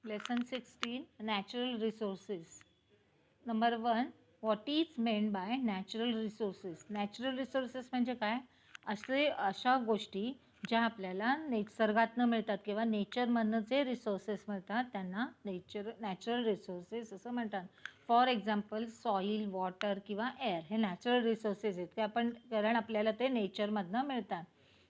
Lesson 16 Natural Resources. Number 1 What is meant by natural resources? Natural resources म्हणजे काय? अशा गोष्टी ज्या आपल्याला निसर्गातनं मिळतात किंवा नेचरमधनं जे रिसोर्सेस मिळतात त्यांना नॅचरल रिसोर्सेस असं म्हणतात. फॉर एक्झाम्पल सॉईल, वॉटर किंवा एअर हे नॅचरल रिसोर्सेस आहेत ते कारण आपल्याला ते नेचरमधनं मिळतात.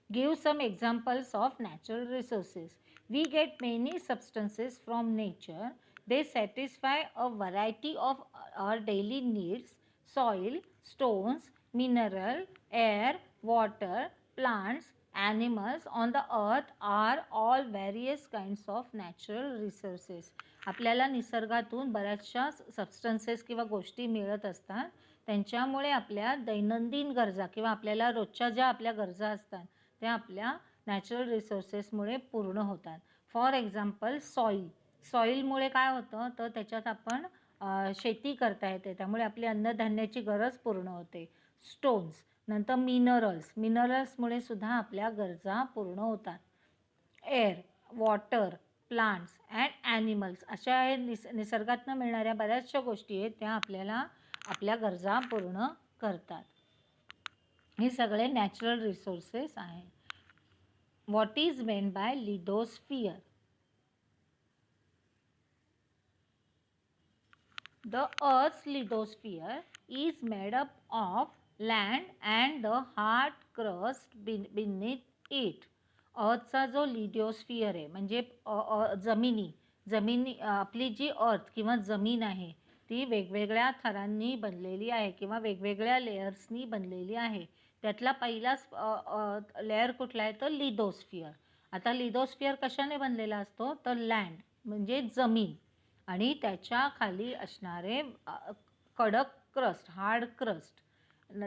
Give some examples of natural resources. We get many substances from nature. They satisfy a variety of our daily needs. Soil, stones, mineral, air, water, plants, animals on the earth are all various kinds of natural resources. आपल्याला निसर्गातून बऱ्याचशा substances किंवा गोष्टी मिळत असतात. त्यांच्यामुळे आपल्या दैनंदिन गरजा किंवा आपल्याला रोजच्या ज्या आपल्या गरजा असतात त्या आपल्या नॅचरल रिसोर्सेसमुळे पूर्ण होतात. फॉर एक्झाम्पल सॉईलमुळे काय होतं तर त्याच्यात आपण शेती करता येते, त्यामुळे आपली अन्नधान्याची गरज पूर्ण होते. स्टोन्स, नंतर मिनरल्समुळे सुद्धा आपल्या गरजा पूर्ण होतात. Air, water, plants and animals अशा निसर्गातनं मिळणाऱ्या बऱ्याचशा गोष्टी आहेत त्या आपल्याला आपल्या गरजा पूर्ण करतात. हे सगळे नॅचरल रिसोर्सेस आहे. What is mean by lithosphere? The Earth's lithosphere is made up of land and the hard crust beneath it. अर्थचा जो लिथोस्फियर आहे म्हणजे जमिनी आपली जी अर्थ किंवा जमीन आहे ती वेगवेगळ्या थरांनी बनलेली आहे किंवा वेगवेगळ्या लेयर्सनी बनलेली आहे. त्यातला पहिलाच लेयर कुठला आहे तर लिथोस्फियर. आता लिथोस्फियर कशाने बनलेला असतो तर लँड म्हणजे जमीन आणि त्याच्या खाली असणारे कडक क्रस्ट, हार्ड क्रस्ट,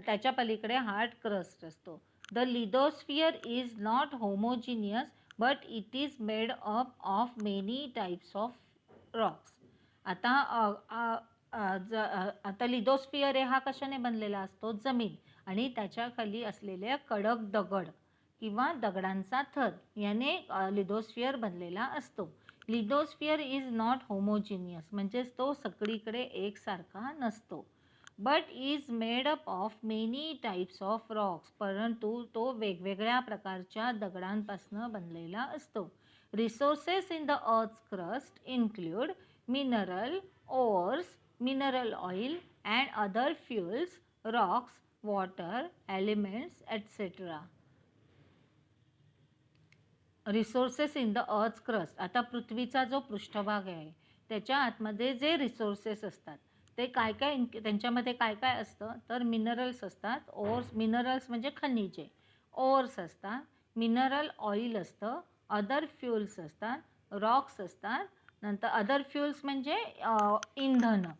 त्याच्या पलीकडे हार्ड क्रस्ट असतो. The lithosphere is not homogeneous but it is made up of many types of Roxx. आता लिथोस्फियर हा कशाने बनलेला असतो जमीन आणि त्याच्या खाली असलेल्या कडक दगड किंवा दगडांचा थर याने लिथोस्फियर बनलेला असतो. लिथोस्फियर इज नॉट होमोजिनियस म्हणजेच तो सगळीकडे एकसारखा नसतो. But is made up of many types of rocks, परंतु तो वेगवेगळ्या प्रकारच्या दगडांपासून बनलेला असतो. Resources in the earth's crust include mineral, ores, mineral oil and other fuels, rocks, water, elements etcetera. Resources in the earth's crust, आता पृथ्वीचा जो पृष्ठभाग आहे त्याच्या आतमध्ये जे रिसोर्सेस असतात ते काय त्यांच्यामध्ये काय काय असतं तर मिनरल्स असतात. मिनरल्स म्हणजे खनिजे. ओर्स असतात, मिनरल ऑइल असतं, अदर फ्युल्स असतात, रॉक्स असतात. नंतर अदर फ्युल्स म्हणजे इंधनं,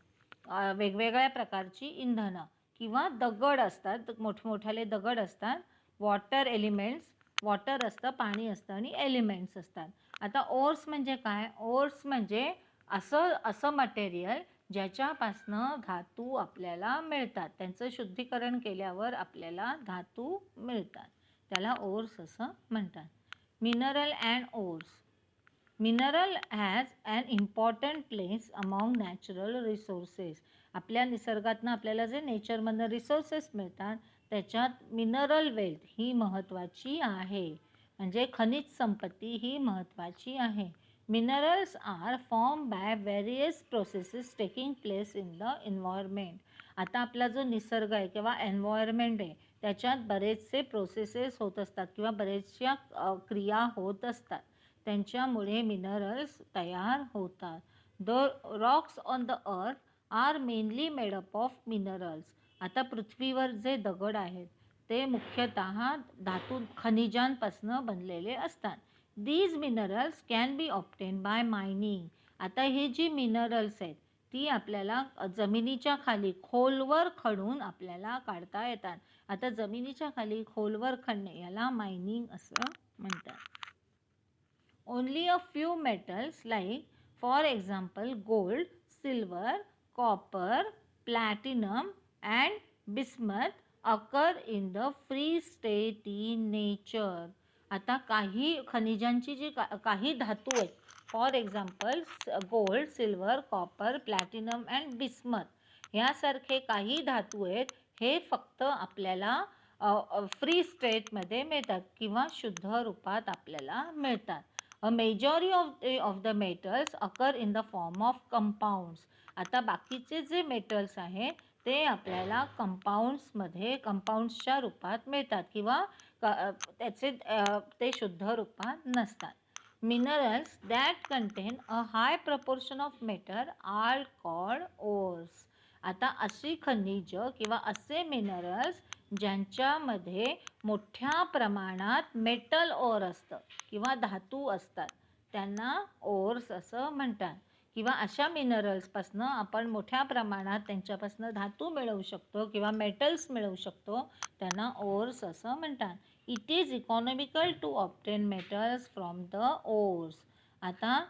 वेगवेगळ्या प्रकारची इंधनं किंवा दगड असतात, मोठमोठाले दगड असतात. वॉटर एलिमेंट्स, वॉटर असतं, पाणी असतं आणि एलिमेंट्स असतात. आता ओर्स म्हणजे काय? ओर्स म्हणजे असं मटेरियल ज्याच्यापासनं धातू आपल्याला मिळतात, त्यांचं शुद्धीकरण केल्यावर आपल्याला धातू मिळतात, त्याला ओर्स असं म्हणतात. Mineral and ores. Mineral has an important place among natural resources. आपल्या निसर्गातनं आपल्याला जे नेचरमधनं रिसोर्सेस मिळतात त्याच्यात मिनरल वेल्थ ही महत्त्वाची आहे, म्हणजे खनिज संपत्ती ही महत्त्वाची आहे. Minerals are form by various processes taking place in the environment. आता आपला जो निसर्ग आहे किंवा एन्व्हायरमेंट आहे त्याच्यात बरेचसे प्रोसेसेस होत असतात किंवा बरेचशा क्रिया होत असतात, त्यांच्यामुळे मिनरल्स तयार होतात. The rocks on the earth are mainly made up of minerals. आता पृथ्वीवर जे दगड आहेत ते मुख्यतः धातू खनिजांपासून बनलेले असतात. These minerals can be obtain bye mining. आता ही जी मिनरल्स आहेत ती आपल्याला जमिनीच्या खाली खोलवर खणून आपल्याला काढता येतात. आता जमिनीच्या खाली खोलवर खणणे याला मायनिंग असं म्हणतात. Only a few metals like for example gold, silver, copper, platinum and bismuth occur in the free state in nature. आता काही खनिजांची जी काही धातू आहेत, for example gold, silver, copper, platinum and bismuth यासारखे काही धातू आहेत, हे फक्त आपल्याला फ्री स्टेटमध्ये मिळतात किंवा शुद्ध रूपात आपल्याला मिळतात. A majority of the metals occur in the form of compounds. आता बाकीचे जे मेटल्स आहेत ते आपल्याला कंपाऊंड्समध्ये कंपाऊंड्सच्या रूपात मिळतात किंवा त्याचे ते शुद्ध रूपात नसतात. Minerals that contain a high proportion of metal are called ores. आता अशी खनिज किंवा असे मिनरल्स ज्यांच्यामध्ये मोठ्या प्रमाणात मेटल ओर असतं किंवा धातू असतात त्यांना ओर्स असं म्हणतात. किंवा अशा मिनरल्सपासून आपण मोठ्या प्रमाणात त्यांच्यापासून धातू मिळवू शकतो किंवा मेटल्स मिळवू शकतो, त्यांना ओर्स असं म्हणतात. It is economical to obtain metals from the ores. आता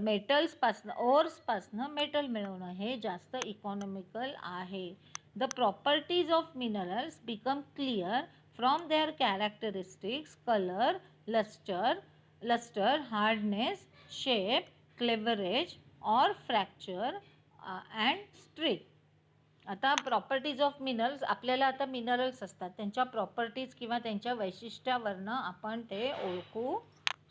मेटल्सपासनं ओर्सपासनं मेटल मिळवणं हे जास्त इकॉनॉमिकल आहे. The properties of minerals become clear from their characteristics, colour, lustre, hardness, shape, cleavage or fracture and streak. आता प्रॉपर्टीज ऑफ मिनरल्स, आपल्याला आता मिनरल्स असतात त्यांच्या प्रॉपर्टीज किंवा त्यांच्या वैशिष्ट्यावरनं आपण ते ओळखू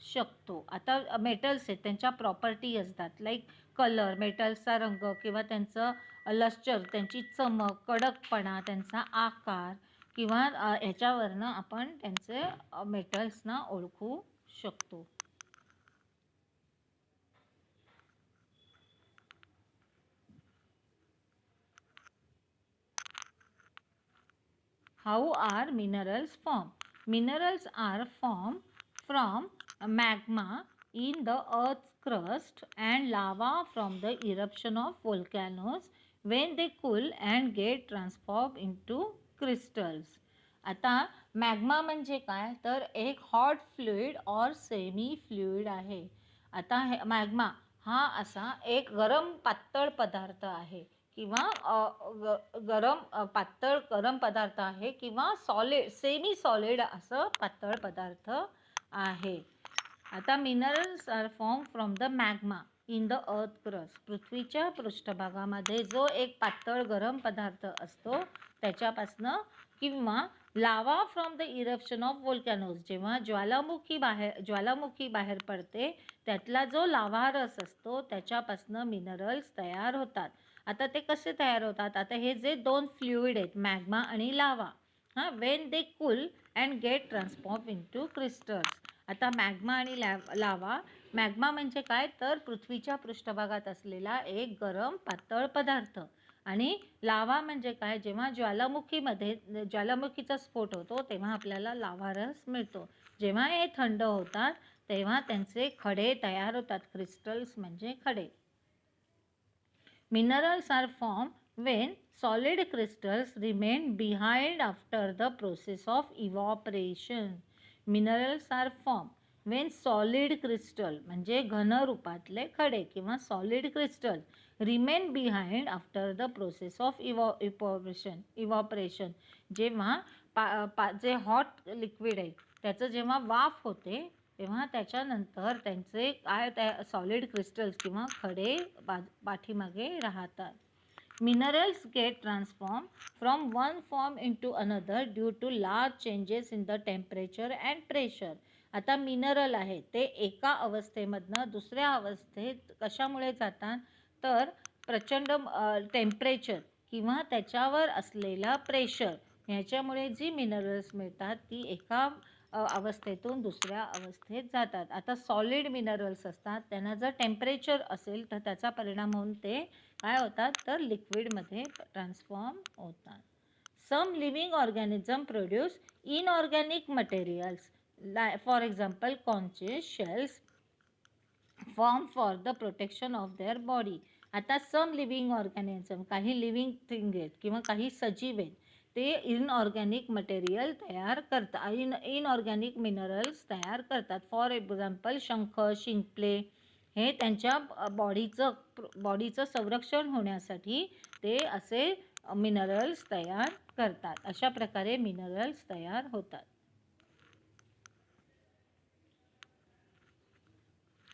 शकतो. आता मेटल्स आहेत त्यांच्या प्रॉपर्टी असतात, लाईक कलर, मेटल्सचा रंग किंवा त्यांचं लस्टर, त्यांची चमक, कडकपणा, त्यांचा आकार किंवा ह्याच्यावरनं आपण त्यांचे मेटल्सना ओळखू शकतो. How are minerals formed? Minerals are formed from magma in the earth's crust and lava from the eruption of volcanoes when they cool and get transformed into crystals. आता मॅग्मा म्हणजे काय, तर एक हॉट फ्लुइड और semi fluid आहे. आता हे magma हा असा एक गरम पातळ पदार्थ आहे किंवा पातळ गरम पदार्थ आहे किंवा सॉलिड, सेमी सॉलिड असं पातळ पदार्थ आहे. आता minerals are form from the magma in the earth crust. पृथ्वीच्या पृष्ठभागामध्ये जो एक पातळ गरम पदार्थ असतो त्याच्यापासनं, किंवा लावा फ्रॉम द इरप्शन ऑफ वोल्कॅनोज, जेव्हा ज्वालामुखी बाहेर पडते त्यातला जो लावा रस असतो त्याच्यापासनं मिनरल्स तयार होतात. आता ते कसे तयार होतात, आता हे जे दोन फ्लुइड आहेत मॅग्मा आणि lava, when they cool and get transform into crystals. आता मॅग्मा आणि लावा, मॅग्मा म्हणजे काय, तर पृथ्वीच्या पृष्ठभागात असलेला एक गरम पातळ पदार्थ, आणि लावा म्हणजे काय, जेव्हा ज्वालामुखीचा स्फोट होतो तेव्हा आपल्याला लावा रस मिळतो. जेव्हा हे थंड होतात तेव्हा त्यांचे खडे तयार होतात, क्रिस्टल्स म्हणजे खडे. Minerals are formed when solid crystals remain behind after the process of evaporation. Minerals are formed when solid crystal म्हणजे घनरूपातले खडे किंवा solid crystal remain behind after the process of evaporation. जेव्हा जे हॉट लिक्विड आहे त्याचं जेव्हा वाफ होते तेव्हा त्याच्यानंतर त्यांचे काय त्या सॉलिड क्रिस्टल्स किंवा खडे पाठीमागे राहतात. Minerals get transform from one form into another due to large changes in the temperature and pressure. आता मिनरल आहे ते एका अवस्थेमधनं दुसऱ्या अवस्थेत कशामुळे जातात, तर प्रचंड टेम्परेचर किंवा त्याच्यावर असलेला प्रेशर ह्याच्यामुळे जी मिनरल्स मिळतात ती एका अवस्थेतून दुसऱ्या अवस्थेत जातात. आता सॉलिड मिनरल्स असतात त्यांना जर टेम्परेचर असेल तर त्याचा परिणाम होऊन ते काय होतात, तर लिक्विडमध्ये ट्रान्सफॉर्म होतात. Some living organism produce inorganic materials, for example conches shells form for the protection of their body. आता सम लिव्हिंग ऑर्गॅनिझम, काही लिव्हिंग थिंग आहेत किंवा काही सजीव आहेत, ते इनऑर्गॅनिक मटेरियल तयार करतात, इनऑर्गॅनिक मिनरल्स तयार करतात. फॉर एक्झाम्पल शंख, शिंपले हे त्यांच्या बॉडीचं संरक्षण होण्यासाठी ते असे मिनरल्स तयार करतात. अशा प्रकारे मिनरल्स तयार होतात.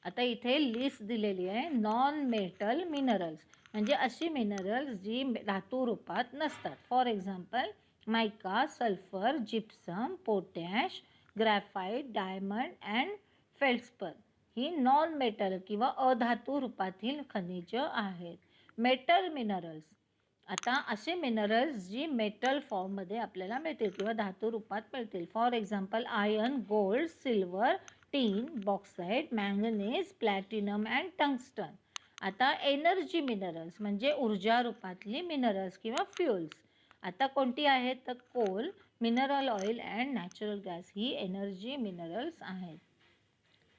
आता इथे लिस्ट दिलेली आहे नॉन मेटल मिनरल्स, म्हणजे अशी मिनरल्स जी धातू रूपात नसतात. For example mica, sulphur, gypsum, potash, graphite, diamond and feldspar ही नॉन मेटल किंवा अधातू रूपातील खनिज आहेत. मेटल मिनरल्स, आता असे मिनरल्स जी मेटल फॉर्ममध्ये आपल्याला मिळतील किंवा धातू रूपात मिळतील. For example iron, gold, silver, tin, bauxite, manganese, platinum and tungsten. आता एनर्जी मिनरल्स म्हणजे ऊर्जा रूपातली मिनरल्स किंवा फ्युल्स. आता कोणती आहेत तर coal, mineral oil and natural gas ही एनर्जी मिनरल्स आहेत.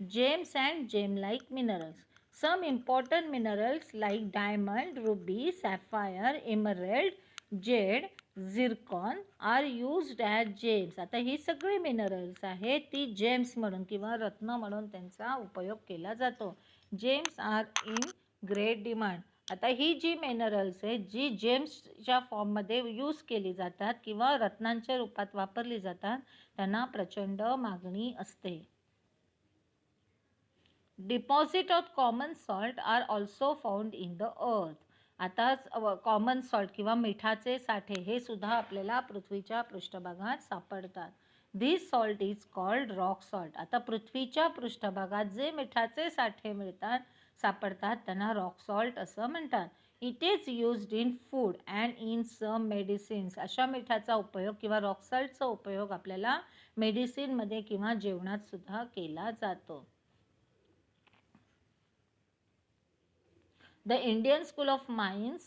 Gems and gem-like minerals. Some important minerals like diamond, ruby, sapphire, emerald, jade, zircon are used as gems. आता ही सगळी मिनरल्स आहेत ती जेम्स म्हणून किंवा रत्न म्हणून त्यांचा उपयोग केला जातो. James are in great demand. आता ही जी मिनरल्स आहेत जी जेम्सच्या फॉर्ममध्ये यूज केली जातात किंवा रत्नांच्या रूपात वापरली जातात त्यांना प्रचंड मागणी असते. Deposit of common salt are also found in the earth. आताच कॉमन सॉल्ट किंवा मिठाचे साठे हे सुद्धा आपल्याला पृथ्वीच्या पृष्ठभागात सापडतात. This salt is called rock salt. आता पृथ्वीच्या पृष्ठभागात जे मिठाचे साठे सापडतात त्यांना रॉक सॉल्ट असं म्हणतात. It is used in food and in some medicines. अशा मिठाचा उपयोग किंवा रॉक सॉल्टचा उपयोग आपल्याला मेडिसिनमध्ये किंवा जेवणात सुद्धा केला जातो. The Indian School of Mines,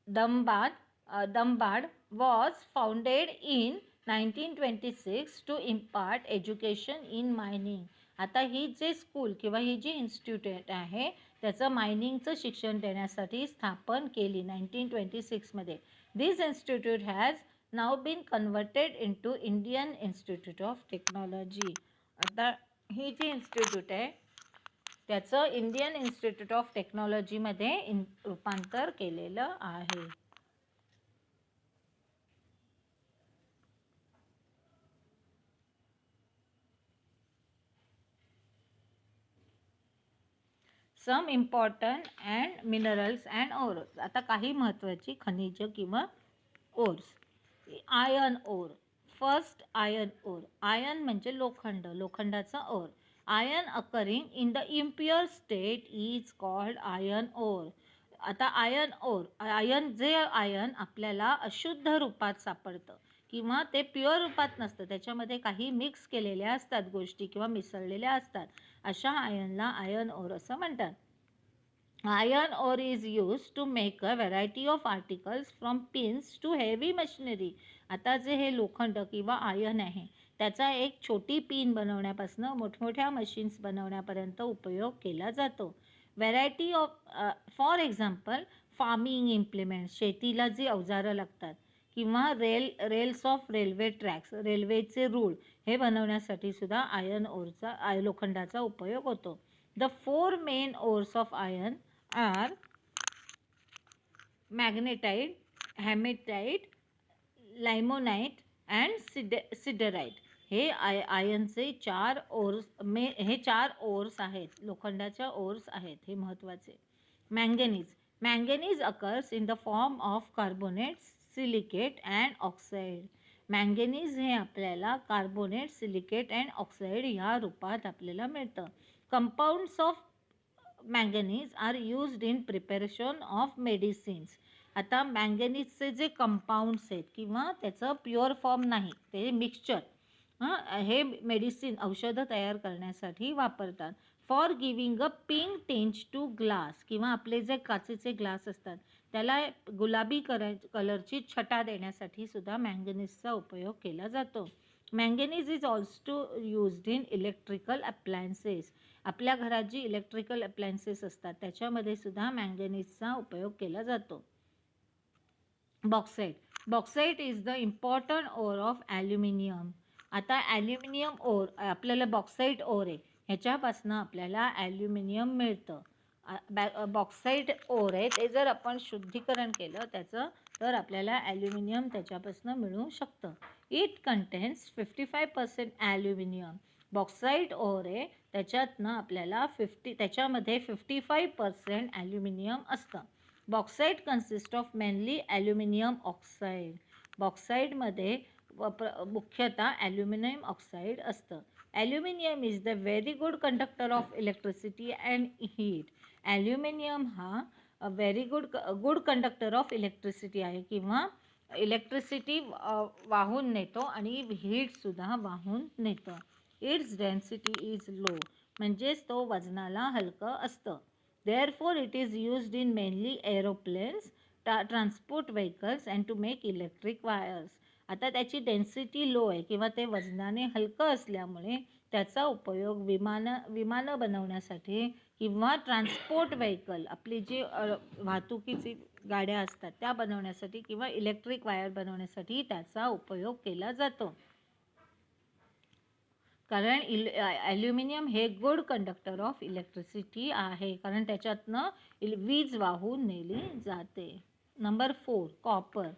Dhambad was founded in 1926 to impart education in mining. आता ही जे स्कूल किंवा ही जी इन्स्टिट्यूट आहे त्याचं मायनिंगचं शिक्षण देण्यासाठी स्थापन केली 1926मध्ये. This institute has now been converted into Indian Institute of Technology. आता ही जी इन्स्टिट्यूट आहे त्याचं इंडियन इन्स्टिट्यूट ऑफ टेक्नॉलॉजीमध्ये रूपांतर केलेलं आहे. Some important and minerals and ores. आता काही महत्त्वाची खनिज किंवा ores. Iron ore. First iron ore. Iron म्हणजे लोखंड, लोखंडाचा ore. Iron occurring in the impure state is called iron ore. आता आयर्न ओर, जे आयर्न आपल्याला अशुद्ध रूपात सापडतं किंवा ते प्युअर रूपात नसतं, त्याच्यामध्ये काही मिक्स केलेल्या असतात गोष्टी किंवा मिसळलेल्या असतात, अशा आयर्नला आयर्न ओर असं म्हणतात. Iron ore is use to make a variety of articles from pins to heavy machinery. आता जे हे लोखंड किंवा आयर्न आहे त्याचा एक छोटी पिन बनवण्यापासून मोठमोठ्या मशीन्स बनवण्यापर्यंत उपयोग केला जातो. Variety of for example farming implements, शेतीला जी अवजारं लागतात किंवा रेल्स ऑफ रेल्वे ट्रॅक्स, रेल्वेचे रूळ हे बनवण्यासाठी सुद्धा आयर्न ओरचा लोखंडाचा उपयोग होतो. The 4 main ores of iron are magnetite, hematite, limonite and siderite. हे आयर्नचे 4 ओर्स हे 4 ओर्स आहेत, लोखंडाच्या ओर्स आहेत, हे महत्त्वाचे. Manganese. Manganese occurs in the form of carbonate, silicate and oxide. Manganese हे आपल्याला कार्बोनेट, सिलिकेट अँड ऑक्साईड ह्या रूपात आपल्याला मिळतं. Compounds of manganese are used in preparation of medicines. आता मँगनीजचे जे कंपाऊंड्स आहेत किंवा त्याचं प्युअर फॉर्म नाही, ते मिक्सचर हे मेडिसिन औषधं तयार करण्यासाठी वापरतात. For giving a pink tinge to glass, किंवा आपले जे काचेचे ग्लास असतात त्याला गुलाबी कलरची छटा देण्यासाठी सुद्धा मँगनीजचा उपयोग केला जातो. Manganese is also used in electrical appliances. आपल्या घरात जी इलेक्ट्रिकल अप्लायन्सेस असतात त्याच्यामध्ये सुद्धा मँगनीजचा उपयोग केला जातो. Bauxite. Bauxite is the important ore of aluminium. आता ॲल्युमिनियम ओर आपल्याला बॉक्साईट ओर आहे, ह्याच्यापासून आपल्याला ॲल्युमिनियम मिळतं. बॉक्साईट ओर आहे ते जर आपण शुद्धीकरण केलं त्याचं तर आपल्याला ॲल्युमिनियम त्याच्यापासून मिळू शकतं. It contains 55% aluminium. Bauxite ore आहे त्याच्यातनं आपल्याला त्याच्यामध्ये 55% ॲल्युमिनियम असतं. Bauxite consist of mainly aluminium oxide. बॉक्साईडमध्ये मुख्यतः ॲल्युमिनियम ऑक्साईड असतं. Aluminium is the very good conductor of electricity and heat. Aluminium हा very good conductor of electricity आहे किंवा इलेक्ट्रिसिटी वाहून नेतो आणि हीटसुद्धा वाहून नेतो. इट्स डेन्सिटी इज लो, म्हणजेच तो वजनाला हलकं असतं. Therefore it is used in mainly aeroplanes, transport vehicles and to make electric wires. आता त्याची डेन्सिटी लो आहे किंवा ते वजनाने हलकं असल्यामुळे त्याचा उपयोग विमानं बनवण्यासाठी किंवा ट्रान्सपोर्ट व्हेकल, आपली जी वाहतुकीची गाड्या असतात त्या बनवण्यासाठी किंवा इलेक्ट्रिक वायर बनवण्यासाठी त्याचा उपयोग केला जातो. कारण ॲल्युमिनियम हे गुड कंडक्टर ऑफ इलेक्ट्रिसिटी आहे, कारण त्याच्यातनं वीज वाहून नेली जाते. Number 4, copper.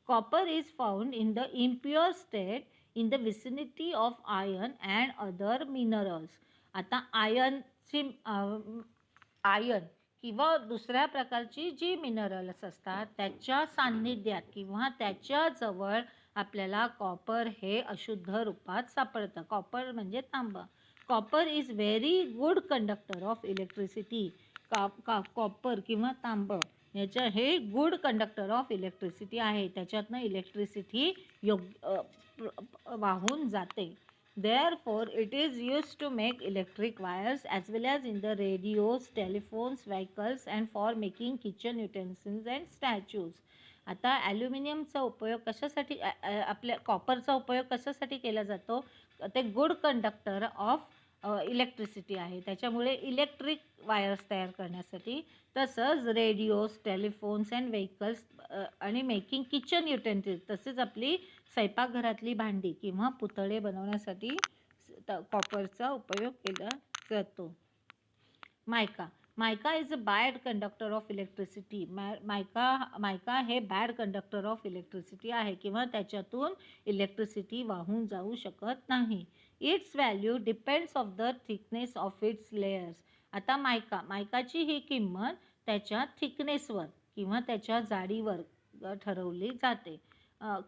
Copper is found in the impure state in the vicinity of iron and other minerals. आता आयर्न किंवा दुसऱ्या प्रकारची जी मिनरल्स असतात त्याच्या सान्निध्यात किंवा त्याच्याजवळ आपल्याला कॉपर हे अशुद्ध रूपात सापडतं. कॉपर म्हणजे तांबं. Copper is very good conductor of electricity. Copper किंवा तांबं हे गुड कंडक्टर ऑफ इलेक्ट्रिसिटी आहे. त्याच्यातनं इलेक्ट्रिसिटी वाहून जाते. Therefore, it is used to make electric wires as well as in the radios, telephones, vehicles and for making kitchen utensils and statues. आता ॲल्युमिनियमचा उपयोग कशासाठी, आपल्या कॉपरचा उपयोग कशासाठी केला जातो? ते गुड कंडक्टर ऑफ इलेक्ट्रिसिटी आहे, त्याच्यामुळे इलेक्ट्रिक वायर्स तयार करण्यासाठी. तसंच रेडिओज, टेलिफोन्स अँड व्हेकल्स आणि मेकिंग किचन युटेन्सिल्स, तसेच आपली स्वयंपाकघरातली भांडी किंवा पुतळे बनवण्यासाठी कॉपरचा उपयोग केला जातो. Mica is a bad conductor of electricity. Mica हे बॅड कंडक्टर ऑफ इलेक्ट्रिसिटी आहे किंवा त्याच्यातून इलेक्ट्रिसिटी वाहून जाऊ शकत नाही. It's value depends of the thickness of its layers. आता मायकाची ही किंमत त्याच्या थिकनेसवर किंवा त्याच्या जाडीवर ठरवली जाते.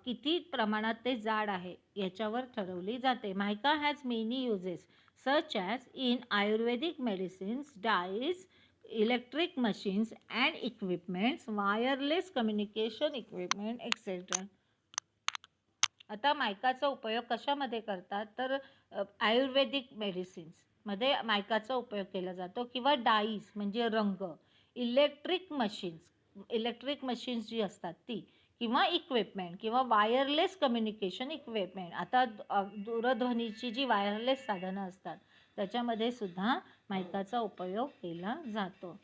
किती प्रमाणात ते जाड आहे याच्यावर ठरवली जाते. Mica has many uses such as in Ayurvedic medicines, dyes, electric machines and equipments, wireless communication equipment etcetera. आता मायकाचा उपयोग कशामध्ये करतात तर आयुर्वेदिक मेडिसिन्समध्ये मायकाचा उपयोग केला जातो किंवा डाईज म्हणजे रंग, इलेक्ट्रिक मशीन्स जी असतात ती, किंवा इक्विपमेंट किंवा वायरलेस कम्युनिकेशन इक्विपमेंट. आता दूरध्वनीची जी वायरलेस साधनं असतात त्याच्यामध्ये सुद्धा मायकाचा उपयोग केला जातो.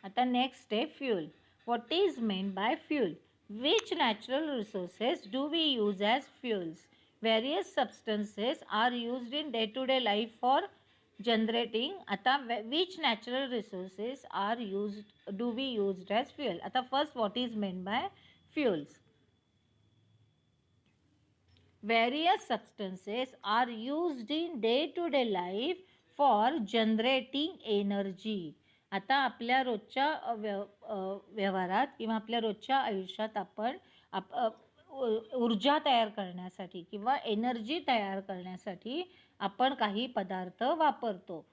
आता नेक्स्ट आहे fuel. What is mean by fuel? Which natural resources do we use as fuels? Various substances are used in day-to-day life for generating. आता which natural resources do we used as fuel? आता first, what is meant by fuels? Various substances are used in day-to-day life for generating energy. आता आपल्या रोजच्या व्यवहारात किंवा आपल्या रोजच्या आयुष्यात आपण ऊर्जा तयार करण्यासाठी किंवा एनर्जी तयार करण्यासाठी आपण काही पदार्थ वापरतो,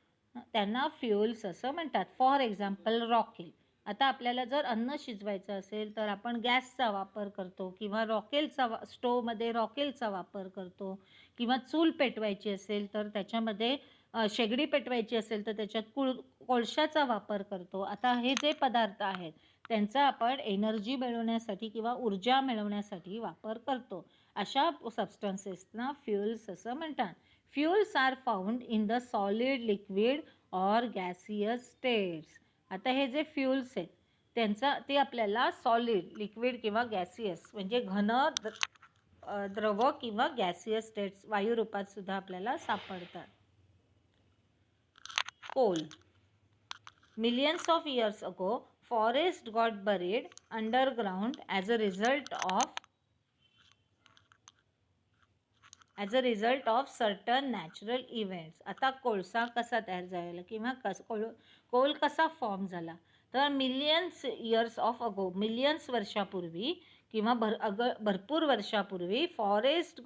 त्यांना फ्युल्स असं म्हणतात. फॉर एक्झाम्पल रॉकेल. आता आपल्याला जर अन्न शिजवायचं असेल तर आपण गॅसचा वापर करतो किंवा स्टोवमध्ये रॉकेलचा वापर करतो, किंवा चूल पेटवायची असेल तर त्याच्यामध्ये शेगडी पेटवायची असेल तर त्याच्यात कोळशाचा वापर करतो. आता हे जे पदार्थ आहेत त्यांचा आपण एनर्जी मिळवण्यासाठी किंवा ऊर्जा मिळवण्यासाठी वापर करतो. अशा सबस्टन्सेसना फ्युल्स असं म्हणतात. Fuels are found in the solid, liquid or gaseous states. आता हे जे फ्युल्स आहेत ते आपल्याला सॉलिड, लिक्विड किंवा गॅसियस म्हणजे घन, द्रव किंवा गॅसियस स्टेट्स वायू रूपात सुद्धा आपल्याला सापडतात. Coal. Millions of years ago, forest got buried underground as a result of certain natural events. आता कोळसा कसा तयार झालेला किंवा कोल कसा फॉर्म झाला, तर मिलियन्स इयर्स ऑफ अगो, मिलियन्स वर्षापूर्वी किंवा भरपूर वर्षापूर्वी forest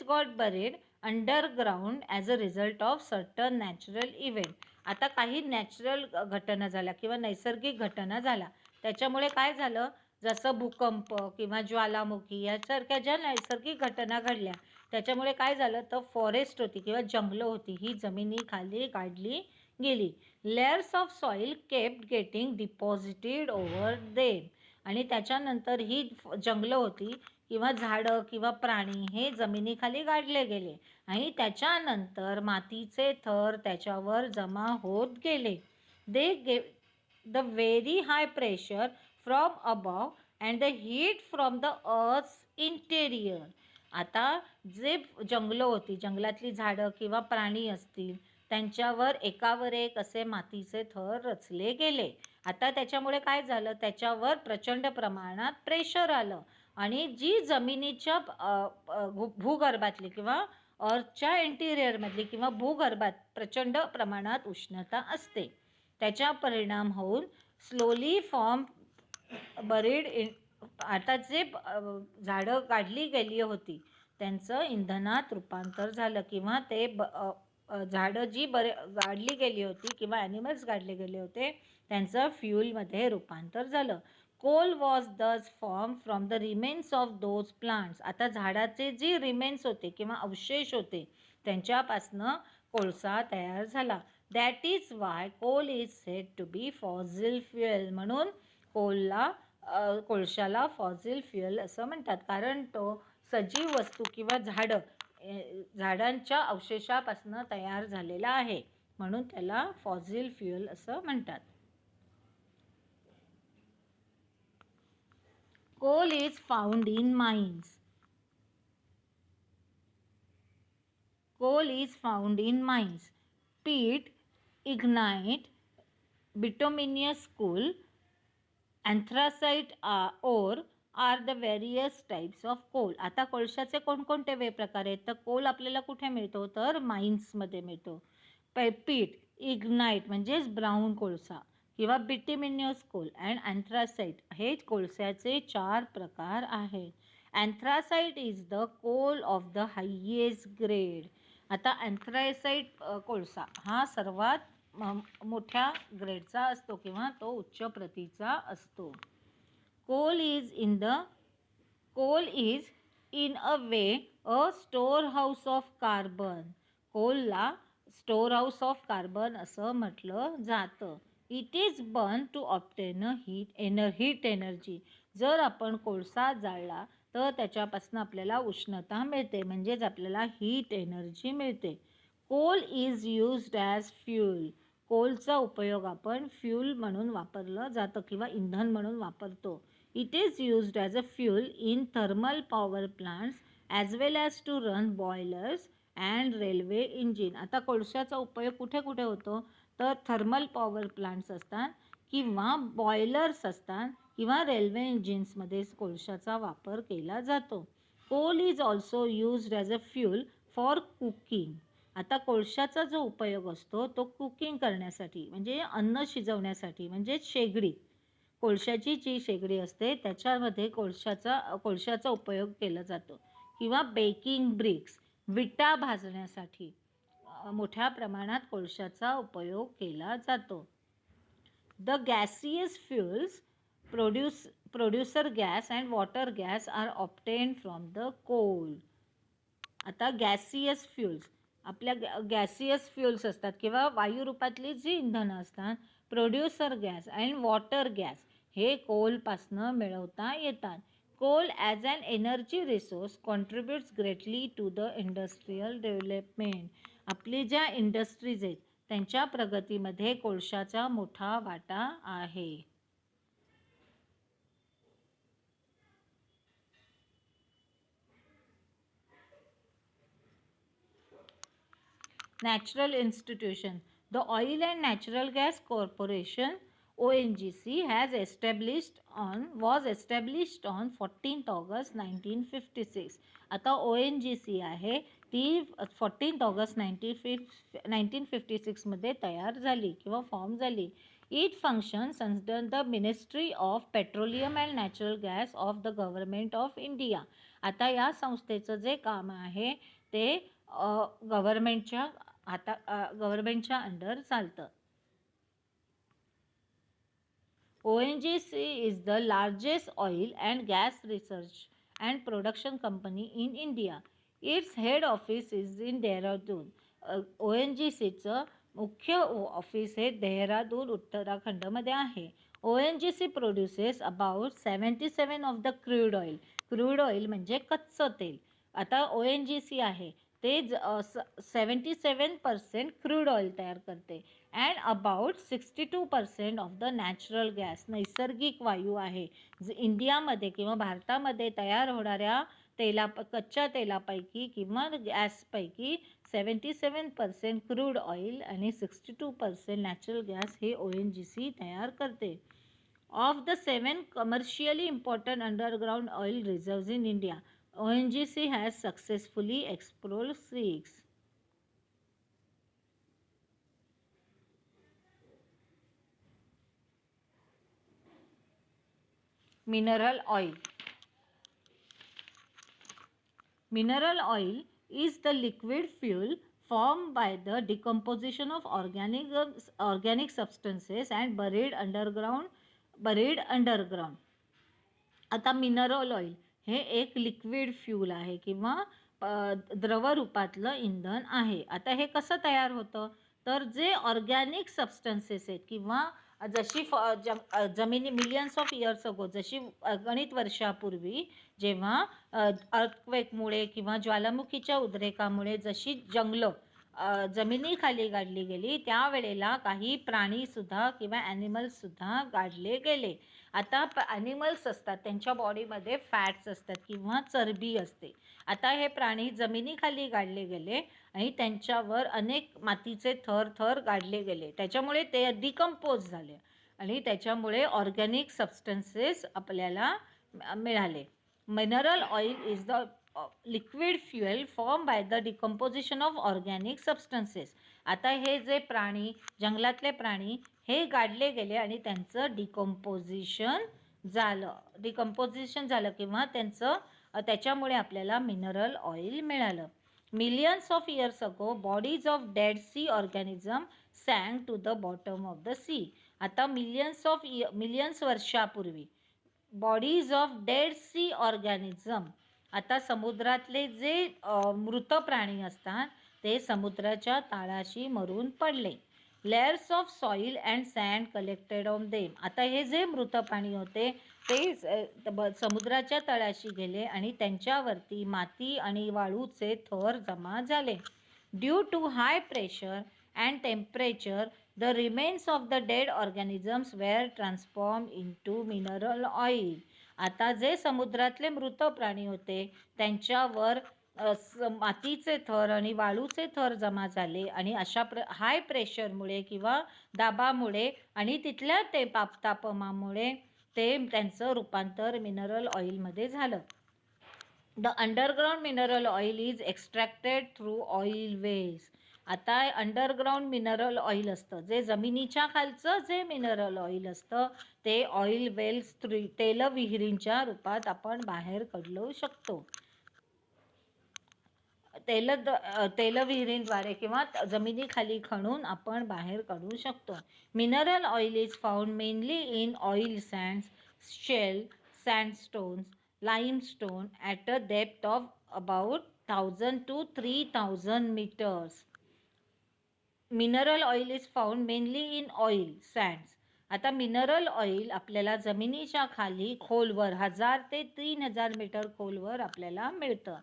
got buried underground as a result of certain natural event. आता काही नॅचरल घटना झाल्या किंवा नैसर्गिक घटना झाल्या, त्याच्यामुळे काय झालं, जसं भूकंप किंवा ज्वालामुखी यासारख्या ज्या नैसर्गिक घटना घडल्या, त्याच्यामुळे काय झालं, तर फॉरेस्ट होती किंवा जंगलं होती ही जमिनीखाली काढली गेली. Layers of soil kept getting deposited over them. आणि त्याच्यानंतर ही जंगलं होती किंवा झाडं किंवा प्राणी हे जमिनीखाली गाडले गेले आणि त्याच्यानंतर मातीचे थर त्याच्यावर जमा होत गेले. They the very high pressure from above and the heat from the earth's interior. आता जे जंगलं होती, जंगलातली झाडं किंवा प्राणी असतील, त्यांच्यावर एकावर एक असे मातीचे थर रचले गेले. आता त्याच्यामुळे काय झालं, त्याच्यावर प्रचंड प्रमाणात प्रेशर आलं आणि जी जमिनीच्या भूगर्भातली किंवा अर्थच्या इंटिरियरमधली किंवा भूगर्भात प्रचंड प्रमाणात उष्णता असते, त्याचा परिणाम होऊन स्लोली फॉर्म बरीड आता जे झाडं काढली गेली होती त्यांचं इंधनात रूपांतर झालं किंवा ते झाडं जी गाडली गेली होती किंवा ॲनिमल्स गाडले गेले होते त्यांचं फ्यूलमध्ये रूपांतर झालं. कोल वॉज दस form from the remains of those plants. आता झाडाचे जे रिमेन्स होते किंवा अवशेष होते त्यांच्यापासनं कोळसा तयार झाला. That is why coal is said to be fossil fuel. म्हणून कोळशाला फॉसिल फ्युएल असं म्हणतात, कारण तो सजीव वस्तू किंवा झाडांच्या अवशेषापासून तयार झालेला आहे, म्हणून त्याला फॉसिल फ्युएल असं म्हणतात. Coal is found in mines. Coal is found in mines. Peat, ignite, bituminous coal, anthracite ore are the various types of coal. आता कोळशाचे कोणकोणते प्रकार आहेत, तर कोल आपल्याला कुठे मिळतो, तर माइन्समध्ये मिळतो. पीट, इग्नाइट म्हणजेच ब्राऊन कोळसा किंवा बिटिमिनियस कोल अँड अँथ्रासाइट हे कोळशाचे 4 प्रकार आहेत. Anthracite is the coal of the highest grade. आता अँथ्रासाइट कोळसा हा सर्वात मोठ्या ग्रेडचा असतो किंवा तो उच्च प्रतीचा असतो. Coal is in a way a storehouse of carbon. कोलला स्टोर हाऊस ऑफ कार्बन असं म्हटलं जातं. It is burn to obtain heat energy. जर आपण कोळसा जाळला तर त्याच्यापासून आपल्याला उष्णता मिळते, म्हणजेच आपल्याला हीट एनर्जी मिळते. Coal is used as fuel. कोलचा उपयोग आपण फ्यूल म्हणून वापरलं जातं किंवा इंधन म्हणून वापरतो. It is used as a fuel in thermal power plants as well as to run boilers and railway engine. आता कोळशाचा उपयोग कुठे कुठे होतो, तर थर्मल पॉवर प्लांट्स असतात किंवा बॉयलर्स असतात किंवा रेल्वे इंजिन्समध्ये कोळशाचा वापर केला जातो. Coal is also used as a fuel for cooking. आता कोळशाचा जो उपयोग असतो तो कुकिंग करण्यासाठी म्हणजे अन्न शिजवण्यासाठी, म्हणजे शेगडी, कोळशाची जी शेगडी असते त्याच्यामध्ये कोळशाचा उपयोग केला जातो किंवा बेकिंग ब्रिक्स, विटा भाजण्यासाठी मोठ्या प्रमाणात कोळशाचा उपयोग केला जातो. The gaseous fuels producer gas and water gas are obtained from the coal. आता गॅसियस फ्युल्स, आपल्या गॅसियस फ्युल्स असतात किंवा वायुरूपातली जी इंधनं असतात, producer gas and water gas हे कोलपासनं मिळवता येतात. Coal as an energy resource contributes greatly to the industrial development. आपली ज्या इंडस्ट्रीज आहेत त्यांच्या प्रगतीमध्ये कोळशाचा मोठा वाटा आहे. Natural Institution. The Oil and Natural Gas Corporation ONGC was established on 14th August 1956. आता ONGC आहे ती 14th August 1956 मध्ये तयार झाली किंवा फॉर्म झाली. It functions under the Ministry of Petroleum and Natural Gas of the Government of India. आता या संस्थेचं जे काम आहे ते गव्हर्नमेंटच्या अंडर चालतं. ONGC is the largest oil and gas research and production company in India. Its head office is in Dehradun. ONGCचं मुख्य ऑफिस हे देहरादून उत्तराखंडमध्ये आहे. ONGC produces about 77 of the crude oil. Crude oil म्हणजे कच्चं तेल. आता ONGC आहे ते 77% क्रूड ऑइल तयार करते and about 62% of the natural gas नैसर्गिक वायू आहे. इंडियामध्ये किंवा भारतामध्ये तयार होणाऱ्या कच्च्या तेलापैकी किंवा गॅसपैकी 77% क्रूड ऑइल आणि 62% नॅचरल गॅस हे ONGC तयार करते. Of the 7 commercially important underground oil reserves in India, ONGC has successfully explored 6. Mineral oil. Mineral oil is the liquid fuel formed by the decomposition of organic substances and buried underground. आता mineral oil हे एक liquid fuel आहे किंवा द्रव रूपातलं इंधन आहे. आता हे कसं तयार होतं तर जे ऑर्गॅनिक सबस्टन्सेस आहेत किंवा जशी जमिनी मिलियन्स ऑफ इयर्स अगो जशी अगणित वर्षापूर्वी जेव्हा अर्थक्वेकमुळे किंवा ज्वालामुखीच्या उद्रेकामुळे जशी जंगलं जमिनीखाली गाडली गेली त्यावेळेला काही प्राणीसुद्धा किंवा ॲनिमल्ससुद्धा गाडले गेले. आता ॲनिमल्स असतात त्यांच्या बॉडीमध्ये फॅट्स असतात किंवा चरबी असते. आता हे प्राणी जमिनीखाली गाडले गेले आणि त्यांच्यावर अनेक मातीचे थर गाडले गेले. त्याच्यामुळे ते डिकम्पोज झाले आणि त्याच्यामुळे ऑर्गॅनिक सबस्टन्सेस आपल्याला मिळाले. Mineral oil is the liquid fuel form by the decomposition of organic substances. आता हे जे प्राणी जंगलातले प्राणी हे गाडले गेले आणि त्यांचं डिकम्पोजिशन झालं किंवा त्याच्यामुळे आपल्याला मिनरल ऑइल मिळालं. Millions of years ago bodies of dead sea organism sank to the bottom of the sea. आता मिलियन्स वर्षापूर्वी bodies of dead sea organism आता समुद्रातले जे मृत प्राणी असतात ते समुद्राच्या तळाशी मरून पडले. Layers of soil and sand collected on them. आता हे जे मृत प्राणी होते ते समुद्राच्या तळाशी गेले आणि त्यांच्यावरती माती आणि वाळूचे थर जमा झाले. Due to high pressure and temperature the remains of the dead organisms were transform into mineral oil. आता जे समुद्रातले मृत प्राणी होते त्यांच्यावर मातीचे थर आणि वाळूचे थर जमा झाले आणि अशा हाय प्रेशरमुळे किंवा दाबामुळे आणि तिथल्या तापमानामुळे त्यांचं रूपांतर मिनरल ऑइलमध्ये झालं. The underground mineral oil is extracted through oil wells. आता अंडरग्राउंड मिनरल ऑइल असतं जे जमिनीच्या खालचं जे मिनरल ऑइल असतं ते ऑइल वेल्स तेलविहिरींच्या रूपात आपण बाहेर काढू शकतो. तेलविहिरींद्वारे किंवा जमिनीखाली खणून आपण बाहेर काढू शकतो. Mineral oil is found mainly in oil sands, shale, sandstones, limestone at a depth of about 1000 to 3000 meters. Mineral oil is found mainly in oil sands. आता मिनरल ऑइल आपल्याला जमिनीच्या खाली खोलवर 1000 ते 3000 मीटर खोलवर आपल्याला मिळतं.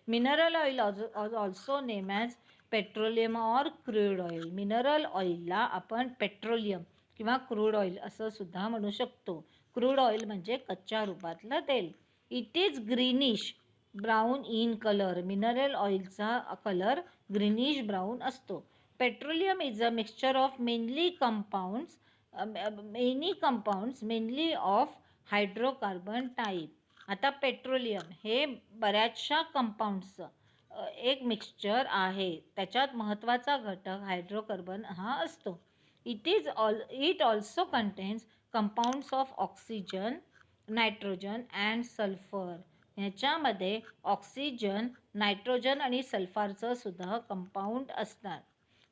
Mineral oil also name as petroleum or crude oil. Mineral ऑइलला आपण पेट्रोलियम किंवा क्रूड ऑइल असं सुद्धा म्हणू शकतो. क्रूड ऑइल म्हणजे कच्च्या रूपातलं तेल. It is greenish brown in colour. Mineral ऑइलचा कलर ग्रीनिश ब्राऊन असतो. Petroleum is a mixture of many compounds mainly of hydrocarbon type. आता पेट्रोलियम हे बऱ्याचशा कंपाऊंड्सचं एक मिक्सचर आहे. त्याच्यात महत्त्वाचा घटक हायड्रोकार्बन हा असतो. It also contains compounds of oxygen, nitrogen and sulphur. ह्याच्यामध्ये ऑक्सिजन, नायट्रोजन आणि सल्फरचं सुद्धा कंपाऊंड असतात.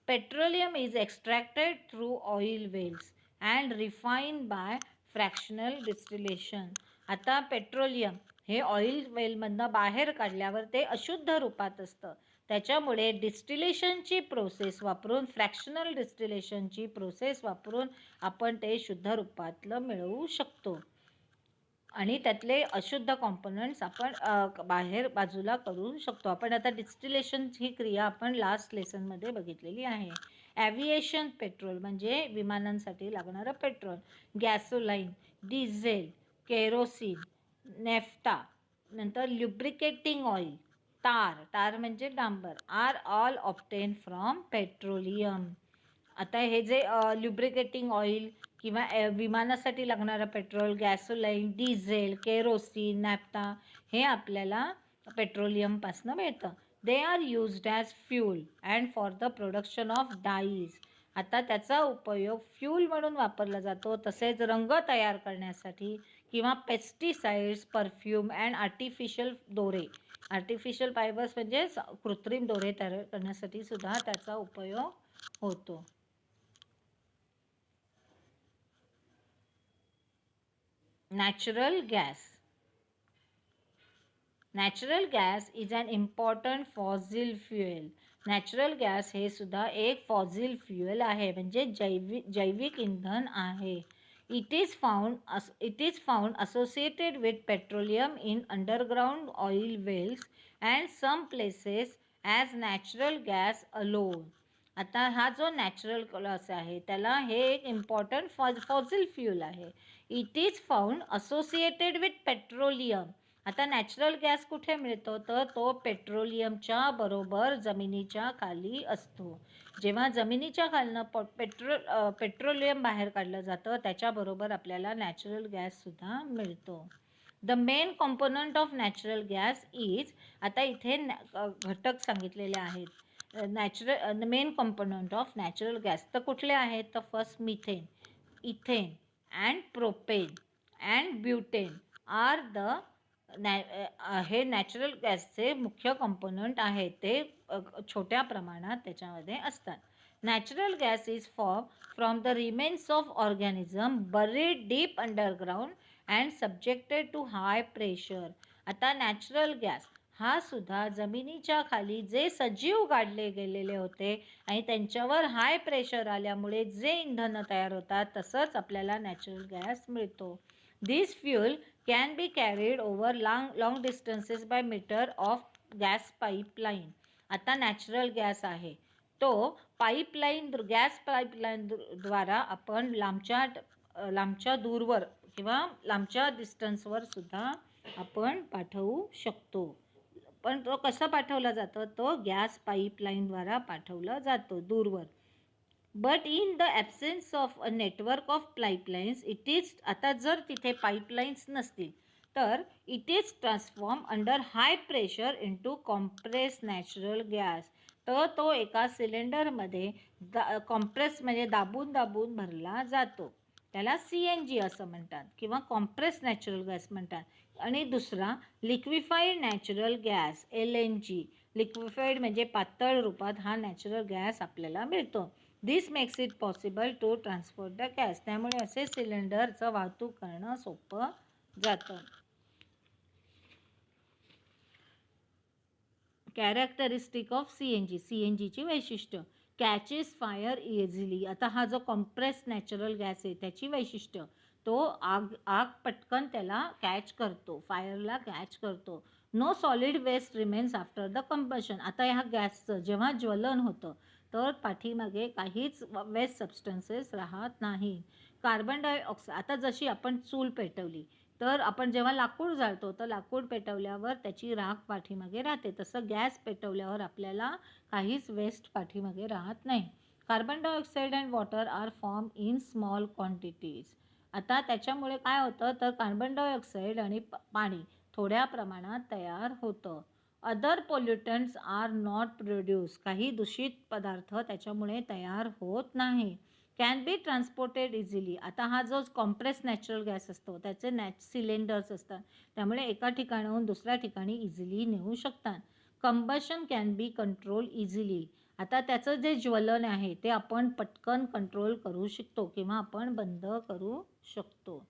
Petroleum is extracted through oil wells and refined by fractional distillation. आता पेट्रोलियम हे ऑइल वेलमधनं बाहेर काढल्यावर ते अशुद्ध रूपात असतं. त्याच्यामुळे डिस्टिलेशनची प्रोसेस वापरून, फ्रॅक्शनल डिस्टिलेशनची प्रोसेस वापरून आपण ते शुद्ध रूपातलं मिळवू शकतो आणि त्यातले अशुद्ध कॉम्पोनंट्स आपण बाहेर बाजूला करू शकतो. आपण आता डिस्टिलेशन ही क्रिया आपण लास्ट लेसनमध्ये बघितलेली आहे. ॲव्हिएशन पेट्रोल म्हणजे विमानांसाठी लागणारं petrol, gasoline, diesel, kerosene, naphtha, नंतर ल्युब्रिकेटिंग ऑइल, तार म्हणजे डांबर, are all obtain from petroleum. आता हे जे ल्युब्रिकेटिंग ऑइल किंवा विमानासाठी लागणारं petrol, gasoline, diesel, kerosene, naphtha हे आपल्याला पेट्रोलियमपासून मिळतं. They are used as fuel and for the production of dyes. आता त्याचा उपयोग फ्यूल म्हणून वापरला जातो, तसेच रंग तयार करण्यासाठी किंवा पेस्टिसाइड्स, परफ्यूम अँड आर्टिफिशियल दोरे, आर्टिफिशियल फायबर्स म्हणजे कृत्रिम दोरे तयार करण्यासाठी सुद्धा त्याचा उपयोग होतो. Natural gas. Natural gas is an important fossil fuel. Natural gas हे सुद्धा एक फॉसिल फ्युएल आहे, म्हणजे जैविक इंधन आहे. It is found associated with petroleum in underground oil wells and some places as natural gas alone. आता हा जो नॅचरल गॅस आहे त्याला हे एक इम्पॉर्टंट फॉसिल फ्युएल आहे. It is found associated with petroleum. आता नॅचरल गॅस कुठे मिळतो, तर तो पेट्रोलियमच्या बरोबर जमिनीच्या खाली असतो. जेव्हा जमिनीच्या खालनं पेट्रोलियम बाहेर काढलं जातं त्याच्याबरोबर आपल्याला नॅचरल गॅससुद्धा मिळतो. The main component of natural gas is, आता इथे घटक सांगितलेले आहेत. Main component of natural gas तर कुठले आहेत, तर first methane, ethane and propane and butane are the हे नॅचरल गॅसचे मुख्य कॉम्पोनंट आहेत. ते छोट्या प्रमाणात त्याच्यामध्ये असतात. Natural gas is form from the remains of organism buried deep underground and subjected to high pressure. आता नॅचरल गॅस हा सुद्धा जमिनीच्या खाली जे सजीव गाडले गेलेले होते आणि त्यांच्यावर हाय प्रेशर आल्यामुळे जे इंधन तयार होतात तसंच आपल्याला नॅचरल गॅस मिळतो. This fuel can be carried over long distances by metre of gas pipeline. आता नॅचरल गॅस आहे तो गॅस पाईपलाईनद्वारा आपण लांबच्या दूरवर किंवा लांबच्या डिस्टन्सवर सुद्धा आपण पाठवू शकतो. पण तो कसा पाठवला जातो, तो गॅस पाईपलाईनद्वारा पाठवला जातो दूरवर. But in the absence of a network of pipelines it is, आता जर तिथे पाईपलाईन्स नसतील तर it is transform under high pressure into compress natural gas. तर तो एका सिलेंडरमध्ये कॉम्प्रेस म्हणजे दाबून भरला जातो. त्याला CNG असं म्हणतात किंवा कॉम्प्रेस नॅचरल गॅस म्हणतात. आणि दुसरा liquefied natural gas LNG, liquefied म्हणजे पातळ रूपात हा नॅचरल गॅस आपल्याला मिळतो. This makes it possible to transport the gas. त्यामुळे असे सिलेंडरचं वाहतूक करणं सोपं जातं. कॅरेक्टरिस्टिक ऑफ CNGची वैशिष्ट्य, कॅचेस फायर इझिली. आता हा जो कॉम्प्रेस नॅचरल गॅस आहे त्याची वैशिष्ट्य, तो आग पटकन त्याला कॅच करतो, फायरला कॅच करतो. No solid waste remains after the combustion. आता ह्या गॅसचं जेव्हा ज्वलन होतं तर पाठीमागे काहीच वेस्ट सबस्टन्सेस राहत नाही. कार्बन डायऑक्साईड, आता जशी आपण चूल पेटवली तर आपण जेव्हा लाकूड जाळतो तर लाकूड पेटवल्यावर त्याची राख पाठीमागे राहते, तसं गॅस पेटवल्यावर आपल्याला काहीच वेस्ट पाठीमागे राहत नाही. Carbon dioxide and water are form in small quantities. आता त्याच्यामुळे काय होतं तर कार्बन डायऑक्साईड आणि पाणी थोड्या प्रमाणात तयार होतं. Other pollutants are not produce. काही दूषित पदार्थ त्याच्यामुळे तयार होत नाही. Can be transported easily. आता हा जो कॉम्प्रेस नॅचरल गॅस असतो त्याचे सिलेंडर्स असतात, त्यामुळे एका ठिकाणाहून दुसऱ्या ठिकाणी इझिली नेऊ शकतात. Combustion can be control easily. आता त्याचं जे ज्वलन आहे ते आपण पटकन कंट्रोल करू शकतो किंवा आपण बंद करू शकतो.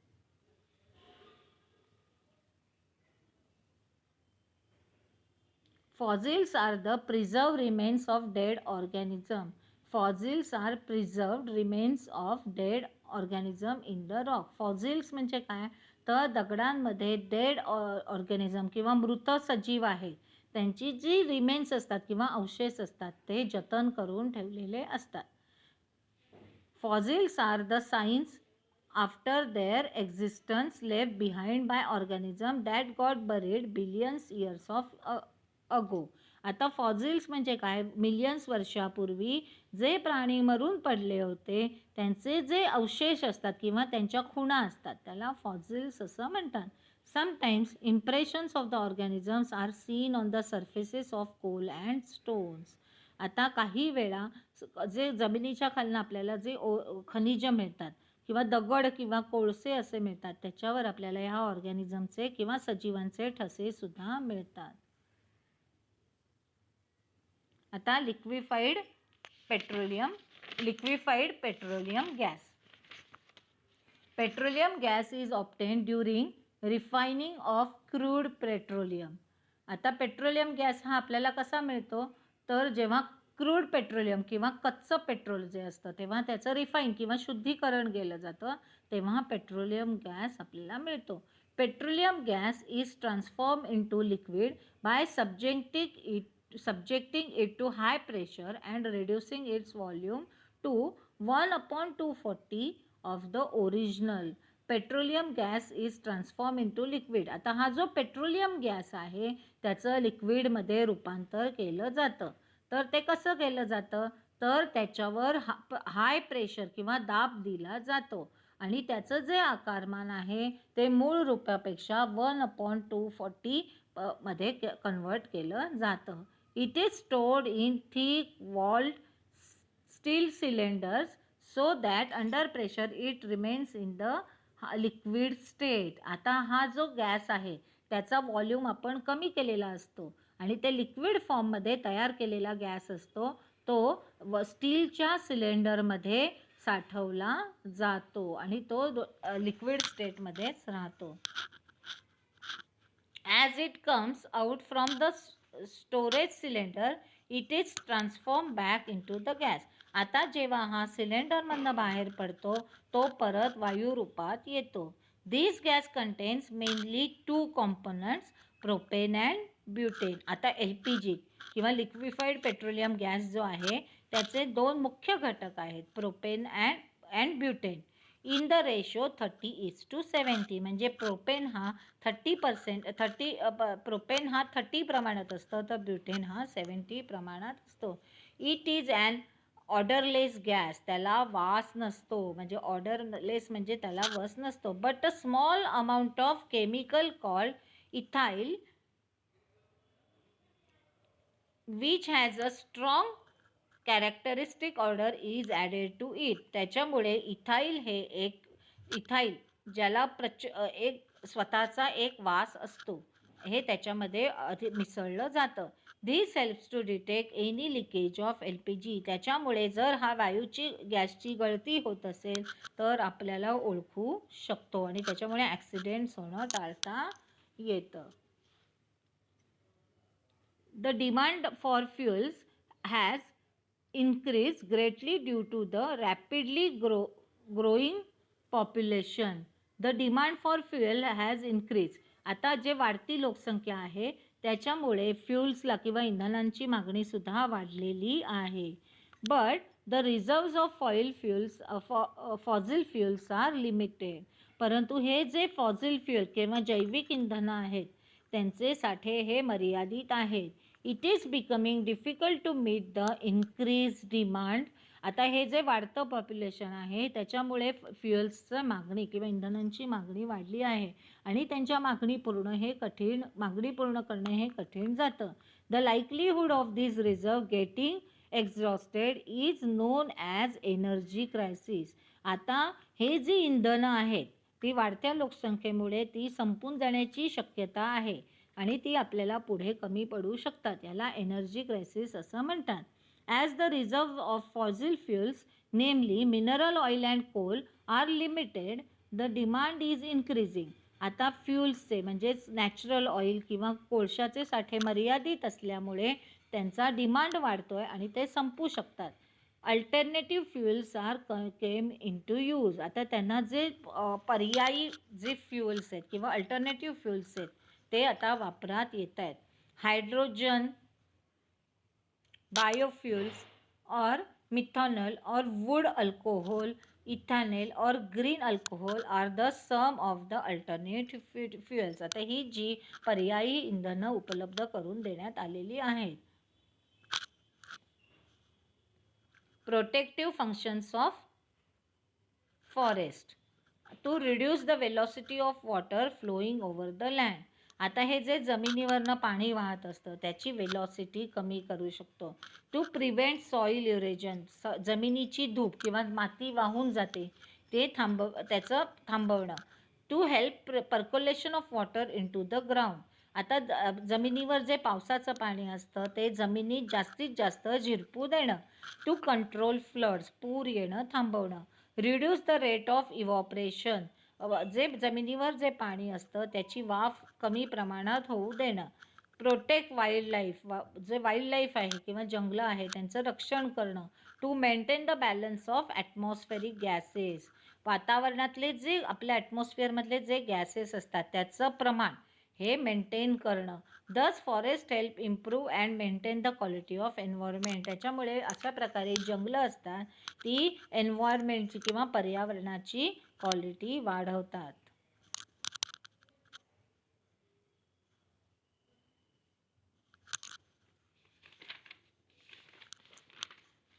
Fossils are the preserved remains of dead organism. Fossils are preserved remains of dead organism in the rock. Fossils म्हणजे काय तर दगडांमध्ये डेड ऑर्गॅनिझम किंवा मृत सजीव आहे त्यांची जी रिमेन्स असतात किंवा अवशेष असतात ते जतन करून ठेवलेले असतात. Fossils are the signs after their existence left behind by organism that got buried billions years of अगो. आता फॉसिल्स म्हणजे काय, मिलियन्स वर्षापूर्वी जे प्राणी मरून पडले होते त्यांचे जे अवशेष असतात किंवा त्यांच्या खुणा असतात त्याला फॉसिल्स असं म्हणतात. Sometimes impressions of the organisms are seen on the surfaces of coal and stones. आता काही वेळा जे जमिनीच्या खालनं आपल्याला जे खनिज मिळतात किंवा दगड किंवा कोळसे असे मिळतात त्याच्यावर आपल्याला ह्या ऑर्गॅनिझमचे किंवा सजीवांचे ठसे सुद्धा मिळतात. आता liquefied petroleum gas. Petroleum gas is obtained during refining of crude petroleum. आता पेट्रोलियम गॅस हा आपल्याला कसा मिळतो तर जेव्हा क्रूड पेट्रोलियम किंवा कच्चं पेट्रोल जे असतं तेव्हा त्याचं रिफाईन किंवा शुद्धीकरण केलं जातं तेव्हा पेट्रोलियम गॅस आपल्याला मिळतो. Petroleum gas is transform into liquid bye subjecting it to high pressure and reducing its volume to 1/240 of the original. Petroleum gas is transform into liquid. आता हा जो पेट्रोलियम गॅस आहे त्याचं लिक्विडमध्ये रूपांतर केलं जातं. तर ते कसं केलं जातं तर त्याच्यावर हाय प्रेशर किंवा दाब दिला जातो आणि त्याचं जे आकारमान आहे ते मूळ रूपापेक्षा 1/240 मध्ये कन्वर्ट केलं जातं. It is stored in thick walled steel cylinders so that under pressure it remains in the liquid state. आता हा जो गॅस आहे त्याचा वॉल्यूम आपण कमी केलेला असतो आणि ते लिक्विड फॉर्ममध्ये तयार केलेला गॅस असतो तो स्टीलच्या सिलेंडरमध्ये साठवला जातो आणि तो लिक्विड स्टेटमध्येच राहतो. As it comes out from the storage cylinder it is transform back into the gas. आता जेव्हा हा सिलेंडरमधनं बाहेर पडतो तो परत वायू रूपात येतो. This gas contains mainly 2 components, propane and butane. आता LPG किंवा लिक्विफाईड पेट्रोलियम गॅस जो आहे त्याचे 2 मुख्य घटक आहेत, propane and butane. In the ratio 30:70. म्हणजे प्रोपेन हा 30 प्रमाणात असतं तर ब्युटेन हा 70 प्रमाणात असतो. It is an odourless gas. त्याला वास नसतो, म्हणजे ऑर्डरलेस म्हणजे त्याला वास नसतो. But a small amount of chemical called ethyl which has a strong characteristic odour is added to it. त्याच्यामुळे इथाइल ज्याला एक स्वतःचा एक वास असतो हे त्याच्यामध्ये मिसळलं जातं. This helps to detect any leakage of LPG. त्याच्यामुळे जर हा गॅसची गळती होत असेल तर आपल्याला ओळखू शकतो आणि त्याच्यामुळे ॲक्सिडेंट्स होणं टाळता येतं. The demand for fuels has increased greatly due to the rapidly growing population. The demand for fuel has increased. आता जे वाढती लोकसंख्या आहे त्याच्यामुळे फ्युल्सला किंवा इंधनांची मागणी सुद्धा वाढलेली आहे. But the reserves of fossil fuels are limited. परंतु हे जे फॉसिल फ्युल किंवा जैविक इंधनं आहेत त्यांचे साठे हे मर्यादित आहेत. It is becoming difficult to meet the increase demand. आता हे जे वाढतं पॉप्युलेशन आहे त्याच्यामुळे फ्युएल्सचं मागणी किंवा इंधनांची मागणी वाढली आहे आणि त्यांच्या मागणी पूर्ण करणे हे कठीण जातं. The likelihood of this reserve getting exhausted is known as energy crisis. आता हे जी इंधनं आहेत ती वाढत्या लोकसंख्येमुळे ती संपून जाण्याची शक्यता आहे आणि ती आपल्याला पुढे कमी पडू शकतात. याला एनर्जी क्रायसिस असं म्हणतात. As the reserve of fossil fuels namely mineral oil and coal are limited, the demand is increasing. आता फ्युल्सचे म्हणजेच नॅचरल ऑइल किंवा कोळशाचे साठे मर्यादित असल्यामुळे त्यांचा डिमांड वाढतोय आणि ते संपू शकतात. Alternative fuels are came into use. आता त्यांना जे पर्यायी जे फ्युएल्स आहेत किंवा अल्टरनेटिव्ह फ्युएल्स आहेत ते आता वापरात येत आहेत. हायड्रोजन, बायोफ्युएल्स और मिथेनॉल और वुड अल्कोहोल, इथेनॉल और green alcohol are the some of the alternative fuels. आता ही जी पर्यायी इंधनं उपलब्ध करून देण्यात आलेली आहेत. Protective functions of forest to reduce the velocity of water flowing over the land. आता हे जे जमिनीवरनं पाणी वाहत असतं त्याची वेलॉसिटी कमी करू शकतो. टू प्रिव्हेंट सॉईल इरोजन, जमिनीची धूप किंवा माती वाहून जाते ते त्याचं थांबवणं. To help percolation of water into the ground. आता जमिनीवर जे पावसाचं पाणी असतं ते जमिनीत जास्तीत जास्त झिरपू देणं. टू कंट्रोल फ्लड्स, पूर येणं थांबवणं. Reduce the rate of evaporation, जे जमिनीवर जे पाणी असतं त्याची वाफ कमी प्रमाणात होऊ देणं. प्रोटेक्ट वाईल्ड लाईफ, जे वाईल्ड लाईफ आहे किंवा जंगलं आहे त्यांचं रक्षण करणं. To maintain the balance of atmospheric gases, वातावरणातले जे आपल्या ॲटमॉस्फिअरमधले जे गॅसेस असतात त्याचं प्रमाण हे मेंटेन करणं. दस forest help improve and maintain the quality of environment. त्याच्यामुळे अशा प्रकारे जंगलं असतात ती एन्व्हायरमेंटची किंवा पर्यावरणाची क्वालिटी वाढवतात.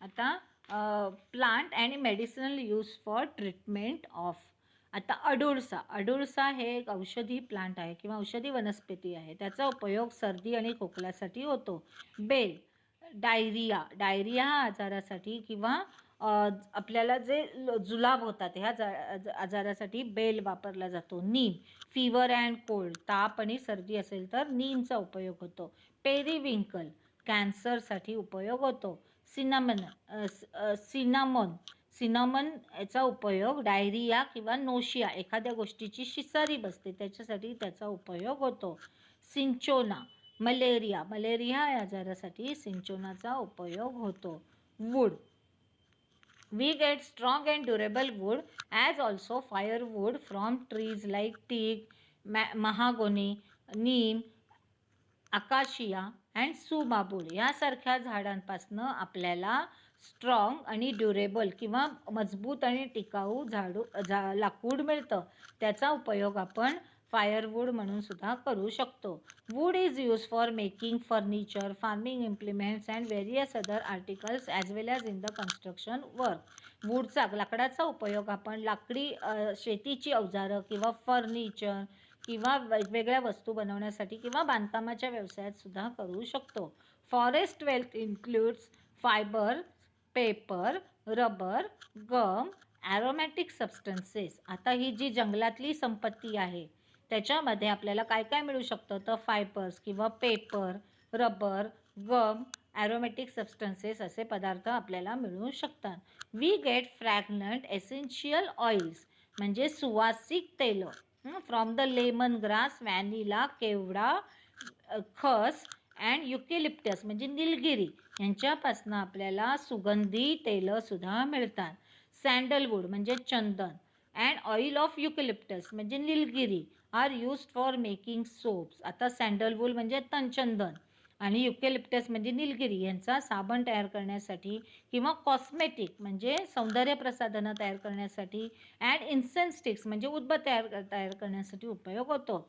आता plant and medicinal use for treatment of. आता अडुळसा हे एक औषधी प्लांट आहे किंवा औषधी वनस्पती आहे. त्याचा उपयोग सर्दी आणि खोकल्यासाठी होतो. बेल, डायरिया हा आजारासाठी किंवा आपल्याला जे जुलाब होतात ह्या आजारासाठी बेल वापरला जातो. नीम, फीवर अँड कोल्ड, ताप आणि सर्दी असेल तर नीमचा उपयोग होतो. पेरिविंकल, कॅन्सरसाठी उपयोग होतो. सिनामन याचा उपयोग डायरिया किंवा नोशिया, एखाद्या गोष्टीची शिसारी बसते त्याच्यासाठी त्याचा उपयोग होतो. सिंचोना, मलेरिया या आजारासाठी सिंचोनाचा उपयोग होतो. Wood, we get strong and durable wood as also firewood from trees like teak, mahogany, neem, acacia and subabul यासारख्या झाडांपासून आपल्याला स्ट्रॉंग आणि ड्युरेबल किंवा मजबूत आणि टिकाऊ लाकूड मिळतं. त्याचा उपयोग आपण फायरवूड म्हणून सुद्धा करू शकतो. Wood is use for making furniture, farming implements and various other articles as well as in the construction work. लाकडाचा उपयोग आपण लाकडी शेतीची अवजारं किंवा फर्निचर किंवा वेगवेगळ्या वस्तू बनवण्यासाठी किंवा बांधकामाच्या व्यवसायात सुद्धा करू शकतो. Forest wealth includes fibre, paper, rubber, gum, aromatic substances. आता ही जी जंगलातली संपत्ती आहे त्याच्यामध्ये आपल्याला काय काय मिळू शकतं तर फायबर्स किंवा paper, rubber, gum, aromatic substances असे पदार्थ आपल्याला मिळू शकतात. We get fragrant essential oils म्हणजे सुवासिक तेलं from the lemongrass, vanilla, kewda, khus and युकेलिप्टस म्हणजे निलगिरी यांच्यापासून आपल्याला सुगंधी तेलं सुद्धा मिळतात. सँडलवूड म्हणजे चंदन अँड ऑइल ऑफ युकेलिप्टस म्हणजे निलगिरी are used for making soaps. आता सँडलवूड म्हणजे तनचंदन आणि युकॅलिप्टस म्हणजे निलगिरी यांचा साबण तयार करण्यासाठी किंवा कॉस्मेटिक म्हणजे सौंदर्य प्रसाधनं तयार करण्यासाठी अँड इन्सेन्स स्टिक्स म्हणजे उदबत्ती तयार करण्यासाठी उपयोग होतो.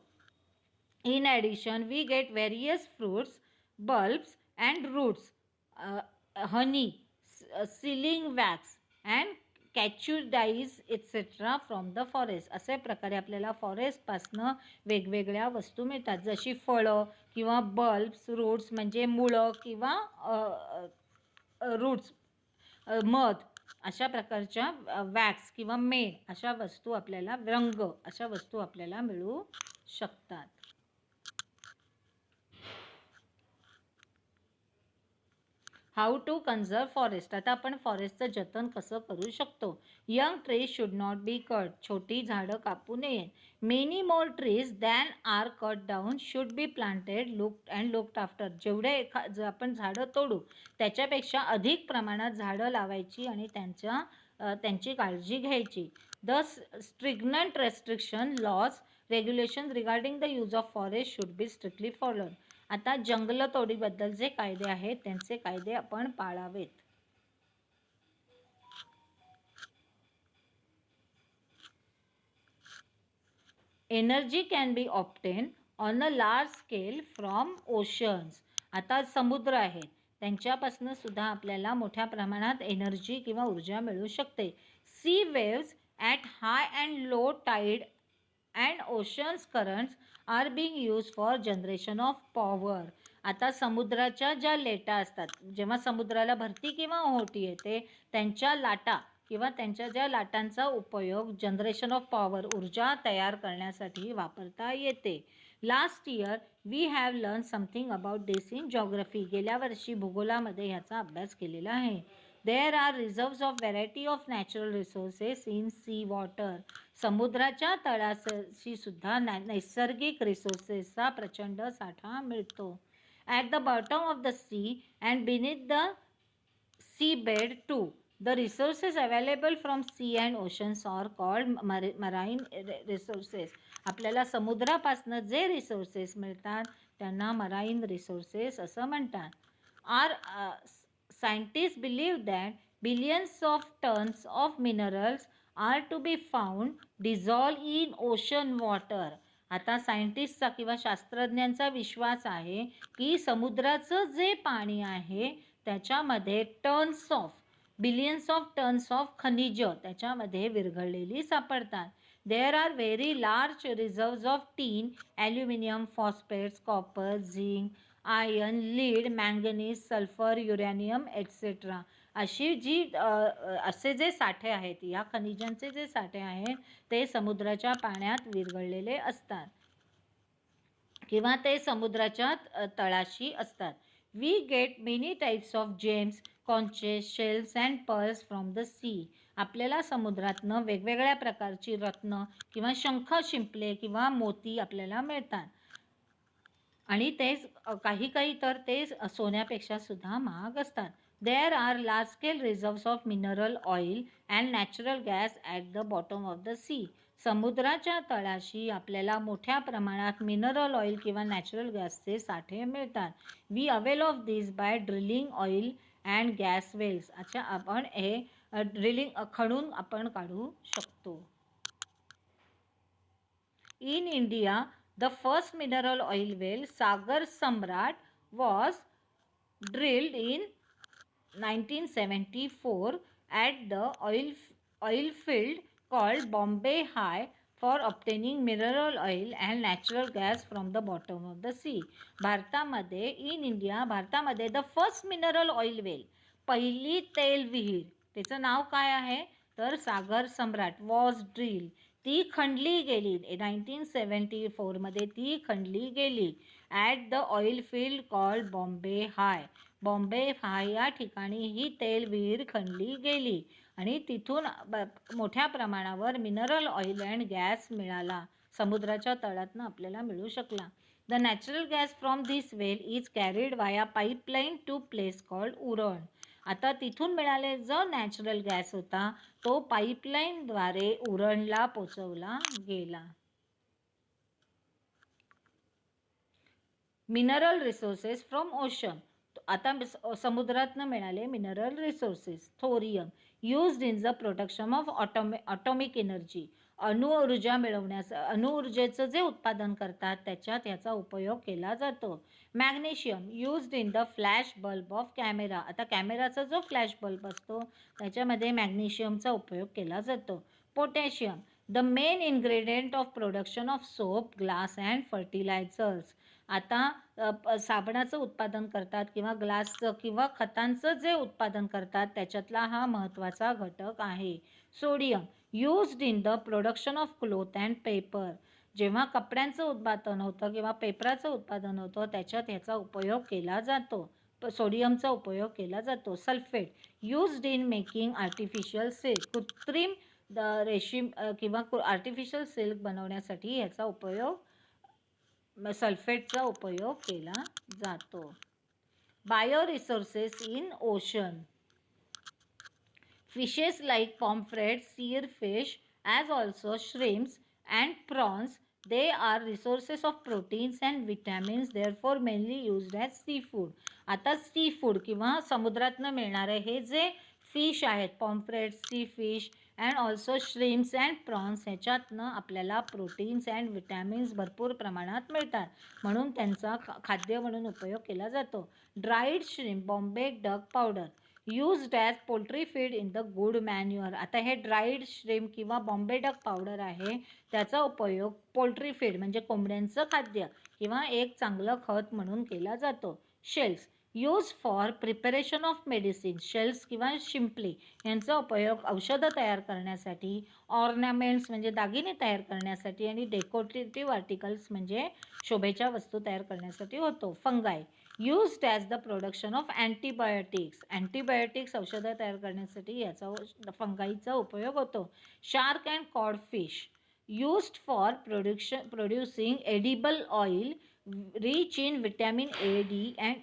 In addition, we get various fruits, bulbs, and roots, honey, sealing wax, and catechu dyes etcetera from the forest. अशा प्रकारे आपल्याला फॉरेस्टपासनं वेगवेगळ्या वस्तू मिळतात, जशी फळं किंवा बल्ब्स, रूट्स म्हणजे मुळं किंवा रूट्स, मध अशा प्रकारच्या वॅक्स किंवा मेण अशा वस्तू आपल्याला, रंग अशा वस्तू आपल्याला मिळू शकतात. How to conserve forest. आता आपण फॉरेस्टचं जतन कसं करू शकतो. Young trees should not be cut. छोटी झाडं कापू नये. Many more trees than are cut down should be planted looked after. जेवढे आपण झाडं तोडू त्याच्यापेक्षा अधिक प्रमाणात झाडं लावायची आणि त्यांची काळजी घ्यायची. The stringent restriction laws regulation regarding the use of forest should be strictly followed. आता जंगलतोडीबद्दल जे कायदे आहेत त्यांचे कायदे आपण पाळावेत. Energy can be obtain on a large scale from oceans. आता समुद्र आहेत त्यांच्यापासून सुद्धा आपल्याला मोठ्या प्रमाणात एनर्जी किंवा ऊर्जा मिळू शकते. Sea waves at high and low tide and oceans currents are being use for generation of power. आता समुद्राच्या ज्या लेटा असतात, जेव्हा समुद्राला भरती किंवा ओहोटी येते त्यांच्या लाटा किंवा त्यांच्या ज्या लाटांचा उपयोग जनरेशन ऑफ पॉवर ऊर्जा तयार करण्यासाठी वापरता येते. Last year we have learn something about this in geography. गेल्या वर्षी भूगोलामध्ये ह्याचा अभ्यास केलेला आहे. There are reserves of variety of natural resources in sea water. समुद्राच्या तळाशी सुद्धा नैसर्गिक रिसोर्सेसचा प्रचंड साठा मिळतो. At the bottom of the sea and beneath the seabed too. The resources available from sea and oceans are called marine resources. आपल्याला समुद्रापासून जे रिसोर्सेस मिळतात त्यांना मराईन रिसोर्सेस असं म्हणतात. Our scientist believe that billions of tons of minerals are to be found dissolve in ocean water. आता सायंटिस्टचा किंवा शास्त्रज्ञांचा विश्वास आहे की समुद्राचं जे पाणी आहे त्याच्यामध्ये बिलियन्स ऑफ टन्स ऑफ खनिज त्याच्यामध्ये विरघळलेली सापडतात. There are very large reserves of tin, aluminium, phosphates, copper, zinc, iron, lead, manganese, sulphur, uranium etcetera. असे जे साठे आहेत, या खनिजांचे जे साठे आहेत ते समुद्राच्या पाण्यात विरघळलेले असतात किंवा ते समुद्राच्या तळाशी असतात. We get many types of gems, conches, shells and pearls from the sea. आपल्याला समुद्रातनं वेगवेगळ्या प्रकारची रत्न किंवा शंख, शिंपले किंवा मोती आपल्याला मिळतात आणि ते काही तर ते सोन्यापेक्षा सुद्धा महाग असतात. There are large scale reserves of mineral oil and natural gas at the bottom of the sea. समुद्राच्या तळाशी आपल्याला मोठ्या प्रमाणात मिनरल ऑइल किंवा नॅचरल गॅसचे साठे मिळतात. We avail of this by drilling oil and gas wells. अच्छा, आपण हे ड्रिलिंग खणून आपण काढू शकतो. In India, the first mineral oil well, Sagar Samrat, was drilled in 1974 at the oil field called Bombay High for obtaining mineral oil and natural gas from the bottom of the sea. भारतामध्ये the first mineral oil वेल, पहिली तेल विहीर, त्याचं नाव काय आहे तर सागर सम्राट, was drill. ती खणली गेली 1974 ती खणली गेली at the oil field called Bombay High. Bombay High या ठिकाणी ही तेल विहीर खणली गेली आणि तिथून मोठ्या प्रमाणावर मिनरल ऑइल अँड गॅस मिळाला, समुद्राच्या तळातनं आपल्याला मिळू शकला. The natural gas from this well is carried via pipeline to place called Uran. आता तिथून मिळाले जो नॅचरल गॅस होता तो पाईपलाईनद्वारे उरणला पोचवला गेला. मिनरल रिसोर्सेस फ्रॉम ओशन, आता समुद्रातनं मिळाले mineral resources. Thorium used in the production of atomic energy, अणुऊर्जा अणुऊर्जेचं जे उत्पादन करतात त्याच्यात याचा उपयोग केला जातो. Magnesium used in the flash bulb off camera, आता कॅमेराचा जो फ्लॅश बल्ब असतो त्याच्यामध्ये मॅग्नेशियमचा उपयोग केला जातो. Potassium the main ingredient of production of soap, glass and fertilisers, आता साबणाचं उत्पादन करतात किंवा ग्लासचं किंवा खतांचं जे उत्पादन करतात त्याच्यातला हा महत्त्वाचा घटक आहे. Sodium used in the production of cloth and paper, जेव्हा कपड्यांचं उत्पादन होतं किंवा पेपराचं उत्पादन होतं त्याच्यात ह्याचा उपयोग केला जातो, सोडियमचा उपयोग केला जातो. Sulphate used in making artificial silk, कृत्रिम रेशीम किंवा आर्टिफिशियल सिल्क बनवण्यासाठी याचा उपयोग, सल्फेटचा उपयोग केला जातो. Bio resources in ocean, fishes like pomfret, seerfish, as also shrimps and prawns, they are resources of proteins and vitamins, therefore mainly used as seafood. आता सी फूड किंवा समुद्रातनं मिळणारे हे जे फिश आहेत, pomfret, sea fish and also shrimps and prawns, ह्याच्यातनं आपल्याला proteins and vitamins भरपूर प्रमाणात मिळतात म्हणून त्यांचा खाद्य म्हणून उपयोग केला जातो. Dried shrimp, Bombay duck powder, used as poultry feed in the good manure, आता हे ड्राईड श्रिम्प किंवा बॉम्बे डक पावडर आहे त्याचा उपयोग पोल्ट्री फीड म्हणजे कोंबड्यांचं खाद्य किंवा एक चांगलं खत म्हणून केला जातो. Shells use for preparation of medicine, shells किंवा शिंपले यांचा उपयोग औषधं तयार करण्यासाठी, ऑर्नामेंट्स म्हणजे दागिने तयार करण्यासाठी आणि डेकोरेटिव्ह आर्टिकल्स म्हणजे शोभेच्या वस्तू तयार करण्यासाठी होतो. Fungi used as the production of antibiotics, antibiotics औषधं तयार करण्यासाठी याचा फंगाईचा उपयोग होतो. Shark and cod fish used for producing edible oil rich in vitamin A, D and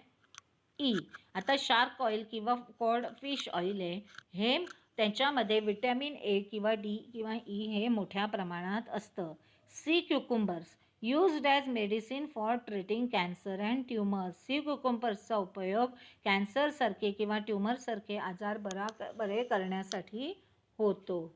E. आता शार्क ऑइल किंवा कॉड फिश ऑइल आहे हे त्याच्यामध्ये विटॅमिन ए किंवा डी किंवा ई हे मोठ्या प्रमाणात असतं. Sea cucumbers used as medicine for treating cancer and tumours, sea क्युकुंबर्सचा उपयोग कॅन्सरसारखे किंवा ट्युमरसारखे आजार बरे करण्यासाठी होतो.